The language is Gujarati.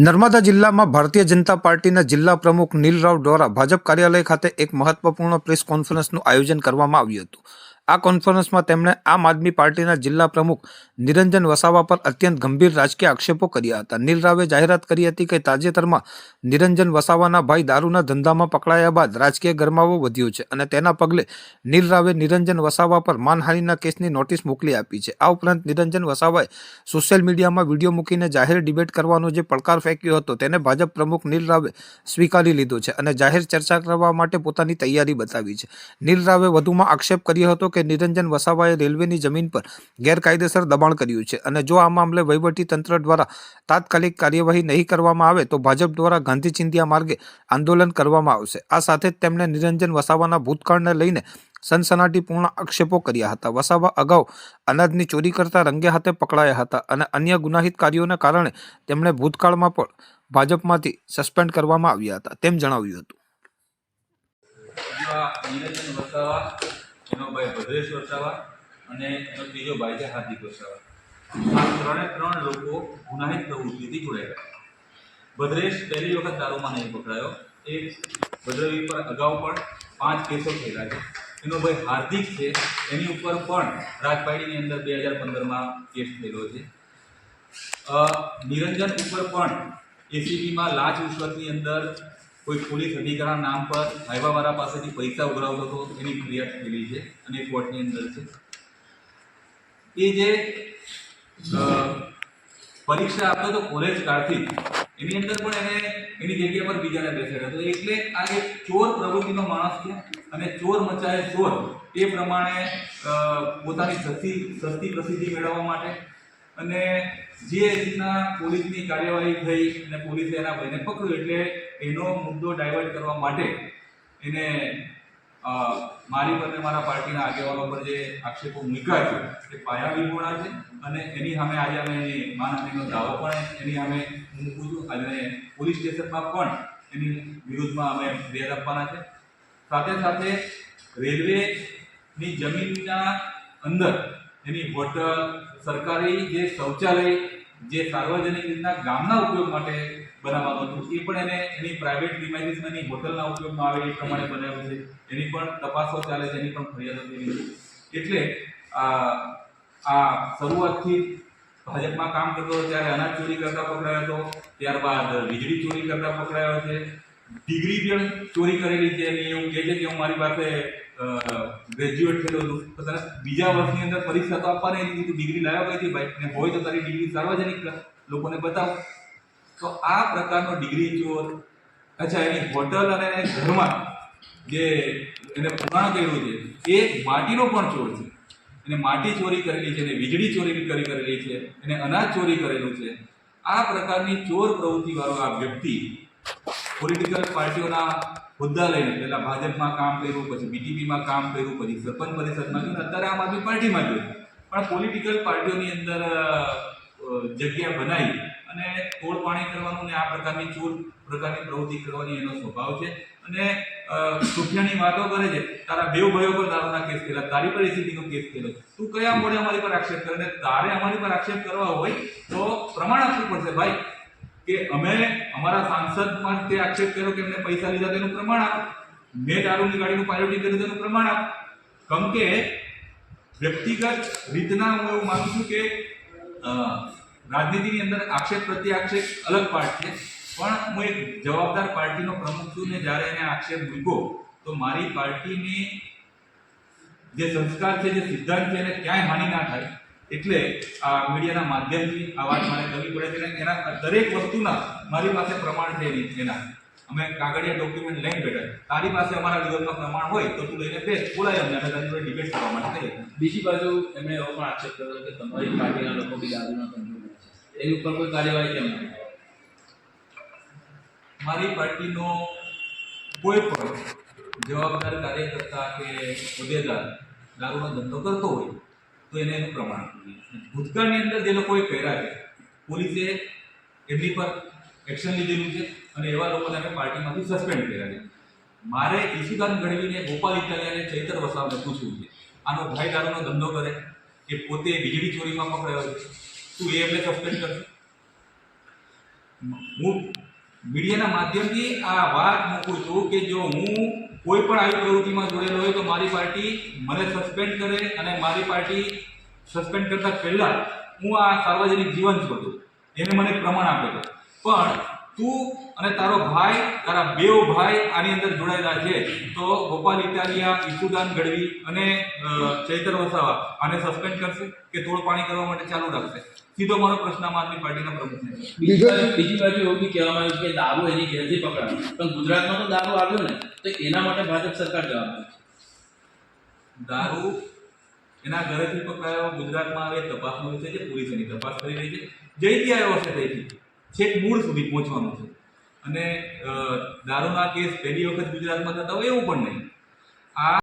નર્મદા જિલ્લામાં ભારતીય જનતા પાર્ટીના જિલ્લા પ્રમુખ નીલ રાવ દ્વારા ભાજપ કાર્યાલય ખાતે એક મહત્વપૂર્ણ પ્રેસ કોન્ફરન્સનું આયોજન કરવામાં આવ્યું હતું। આ કોન્ફરન્સમાં તેમણે આમ આદમી પાર્ટીના જિલ્લા પ્રમુખ નિરંજન વસાવા પર અત્યંત ગંભીર રાજકીય આક્ષેપો કર્યા હતા। નીલ રાવે જાહેરાત કરી હતી કે તાજેતરમાં નિરંજન વસાવાના ભાઈ દારૂના ધંધામાં પકડાયા બાદ રાજકીય ગરમાવો વધ્યો છે અને તેના પગલે નીલ રાવે નિરંજન વસાવા પર માનહાનિના કેસની નોટિસ મોકલી આપી છે। આ ઉપરાંત નિરંજન વસાવાએ સોશિયલ મીડિયામાં વિડીયો મૂકીને જાહેર ડિબેટ કરવાનો જે પડકાર ફેંક્યો હતો તેને ભાજપ પ્રમુખ નીલ રાવે સ્વીકારી લીધો છે અને જાહેર ચર્ચા કરવા માટે પોતાની તૈયારી બતાવી છે। નીલ રાવે વધુમાં આક્ષેપ કર્યો હતો કે નિરંજન વસાવાએ રેલવેની જમીન પર ગેરકાયદેસર દબાણ કર્યું છે અને જો આ મામલે વહીવટી તંત્ર દ્વારા તાત્કાલિક કાર્યવાહી નહીં કરવામાં આવે તો ભાજપ દ્વારા ગાંધી ચિંધ્યા માર્ગે આંદોલન કરવામાં આવશે। આ સાથે જ તેમણે નિરંજન વસાવાના ભૂતકાળને લઈને સનસનાટીપૂર્ણ આક્ષેપો કર્યા હતા। વસાવા અગાઉ અનાજની ચોરી કરતા રંગે હાથે પકડાયા હતા અને અન્ય ગુનાહિત કાર્યોને કારણે તેમણે ભૂતકાળમાં પણ ભાજપમાંથી સસ્પેન્ડ કરવામાં આવ્યા હતા તેમ જણાવ્યું હતું। નિરંજન વસાવા, એનો ભાઈ ભદ્રેશ વસાવા અને એનો ત્રીજો ભાઈ છે હાર્દિક વસાવા, આ ત્રણ લોકો ગુનાહિત પ્રવૃત્તિથી જોડાયેલા। ભદ્રેશ પહેલી વખત દારૂમાં નહીં પકડાયો, એ ભદ્રવી પર અગાઉ પણ 5 કેસો થયેલા છે। એનો ભાઈ હાર્દિક છે, એની ઉપર પણ રાજપાડીની અંદર 2015માં કેસ થયેલો છે। નિરંજન ઉપર પણ એસીબીમાં લાંચ રૂશ્વતની અંદર કોઈ પોલીસ અધિકારીના નામ પર હાઈવાવાળા પાસેથી પૈસા ઉઘરાવતો હતો, એની ફરિયાદ થયેલી છે અને કોર્ટની અંદર છે। એ જે પરીક્ષા આપતો હતો કોલેજ કાળથી, એની અંદર પણ એને એની જગ્યા પર બીજાને બેસાડ્યો હતો। એટલે આ એક ચોર પ્રવૃત્તિનો માણસ છે અને ચોર મચાએ ચોર એ પ્રમાણે પોતાની સસ્તી પ્રસિદ્ધિ મેળવવા માટે અને જે રીતના પોલીસની કાર્યવાહી થઈ અને પોલીસે એના ભાઈને પકડ્યો એટલે એનો મુદ્દો ડાયવર્ટ કરવા માટે એને મારી પર મારા પાર્ટીના આગેવાનો પર જે આક્ષેપો મૂક્યા છે એ પાયાવિહોણા છે અને એની સામે આજે અમે માનહાનિનો દાવો પણ એની સામે મૂકું છું અને પોલીસ સ્ટેશનમાં પણ એની વિરુદ્ધમાં અમે ફરિયાદ આપવાના છે। સાથે સાથે રેલવેની જમીનના અંદર એની હોટલ, સરકારી જે શૌચાલય જે સાર્વજનિક રીતના ગામના ઉપયોગ માટે બનાવવાનું હતું એ પણ એને એની પ્રાઇવેટ પ્રિમાઇસીસમાં એની હોટલના ઉપયોગમાં આવે એ પ્રમાણે બનાવ્યું છે। એની પણ તપાસો ચાલે છે, એની પણ ફરિયાદો થયેલી છે। એટલે આ શરૂઆતથી ભાજપમાં કામ કરતો હતો ત્યારે અનાજ ચોરી કરતા પકડાયો હતો, ત્યારબાદ વીજળી ચોરી કરતા પકડાયો છે, ડિગ્રી પણ ચોરી કરેલી છે। એની એવું કહે છે કે હું મારી પાસે ગ્રેજ્યુએટ થયેલો છું, તો તને બીજા વર્ષની અંદર પરીક્ષા તો આપવાની એની ડિગ્રી લાવ્યો કઈ હતી ભાઈ, ને હોય તો તારી ડિગ્રી સાર્વજનિક લોકોને બતાવો। તો આ પ્રકારનો ડિગ્રી ચોર, અચ્છા એની હોટલ અને ઘરમાં જે એને પુરાણ કર્યું છે એ માટીનો પણ ચોર છે, એને માટી ચોરી કરેલી છે, એને વીજળી ચોરી કરેલી છે, એને અનાજ ચોરી કરેલું છે। આ પ્રકારની ચોર પ્રવૃત્તિવાળો આ વ્યક્તિ પોલિટિકલ પાર્ટીઓના હોદ્દા લઈને પહેલા ભાજપમાં કામ કર્યું, પછી બીટીપીમાં કામ કર્યું, પછી સરપંચ પરિષદમાં ગયું, અત્યારે આમ આદમી પાર્ટીમાં ગયું, પણ પોલિટિકલ પાર્ટીઓની અંદર જગ્યા બનાવી અને તોડપાણી કરવાનું ને આ પ્રકારની ચોર પ્રકારની પ્રવૃત્તિ કરવાની એનો સ્વભાવ છે। અને સુખ્યાની વાતો કરે છે, તારા બે ભાઈઓ પર દારૂના કેસ થયેલા, તારી પર એસીબીનો કેસ થયેલો, તું કયા મોડે અમારી પર આક્ષેપ કરે? ને તારે અમારી પર આક્ષેપ કરવા હોય તો પ્રમાણ આપવું પડશે ભાઈ, કે અમે અમારા સાંસદમાં તે આક્ષેપ કર્યો કે એમને પૈસા લીધા તેનું પ્રમાણ આપ, મેં દારૂની ગાડીનું પાયલોટિંગ કર્યું તેનું પ્રમાણ આપ। કેમ કે વ્યક્તિગત રીતના હું એવું માનું છું કે રાજનીતિની અંદર આક્ષેપ પ્રત્યે આક્ષેપ અલગ પાર્ટ છે, પણ હું એક જવાબદાર પાર્ટીનો પ્રમુખ છું ને જ્યારે એને આક્ષેપ મૂક્યો તો મારી પાર્ટીની જે સંસ્કાર છે, જે સિદ્ધાંત છે એને ક્યાંય હાનિ ના થાય એટલે આ મીડિયાના માધ્યમથી આ વાત મારે કરવી પડે છે। એના દરેક વસ્તુના મારી પાસે પ્રમાણ છે એના, અમે કાગળિયા ડોક્યુમેન્ટ લઈને બેઠા, તારી પાસે અમારા વિરોધમાં પ્રમાણ હોય તો તું લઈને બેસ, બોલાય અમને, અમે તારી જોડે ડિબેટ કરવા માટે તૈયાર। બીજી બાજુ એમણે એવો પણ આક્ષેપ કર્યો કે તમારી પાર્ટીના લોકો બી દારૂના ધંધો કરે છે, એની ઉપર કોઈ કાર્યવાહી કેમ નહીં? મારી પાર્ટીનો કોઈ પણ જવાબદાર કાર્યકર્તા કે હોદ્દેદાર દારૂનો ધંધો કરતો હોય તો એને એનું પ્રમાણ આપવું જોઈએ। ભૂતકાળની અંદર જે લોકોએ કર્યા છે પોલીસે એમની પર એક્શન લીધેલું છે અને એવા લોકોને અમે પાર્ટીમાંથી સસ્પેન્ડ કર્યા છે। મારે ઈશુદાન ગઢવીને, ગોપાલ ઇટાલિયાને, ચૈતર વસાવાને પૂછવું છે, આનો ભાઈ દારૂનો ધંધો કરે, એ પોતે વીજળી ચોરીમાં પકડાયો છે, તું એ એમને સસ્પેન્ડ કરશે? હું મીડિયાના માધ્યમથી આ વાત મૂકું છું કે જો હું કોઈ પણ આવી પ્રવૃત્તિમાં જોડેલો હોય તો મારી પાર્ટી મને સસ્પેન્ડ કરે, અને મારી પાર્ટી સસ્પેન્ડ કરતા પહેલા હું આ સાર્વજનિક જીવન છું હતું એને મને પ્રમાણ આપેલું. પણ તું અને તારો ભાઈ, તારા બેવ ભાઈ આની અંદર જોડાયેલા છે, તો ગોપાલ ઇટાલિયા, ઈસુદાન ગઢવી અને ચૈતર વસાવા આને સસ્પેન્ડ કરશે કે તોડપાણી કરવા માટે ચાલુ રાખશે? સીધો મારો પ્રશ્ન આમ આદમી પાર્ટીના પ્રમુખને છે. બીજી બાજુ એવું બી કહેવામાં આવ્યું કે દારૂ એની ઘેરથી પકડાયો, પણ ગુજરાતમાં તો દારૂ આવ્યો ને, તો એના માટે ભાજપ સરકાર જવાબદાર છે. દારૂ એના ઘરેથી પકડાયો, ગુજરાતમાં આવે તપાસનો વિષય છે, પોલીસ એની તપાસ કરી રહી છે. જઈથી આવ્યો હશે ત્યાંથી છેક મૂળ સુધી પહોંચવાનું છે. અને દારૂના કેસ પહેલી વખત ગુજરાતમાં થતા હોય એવું પણ નહીં. આ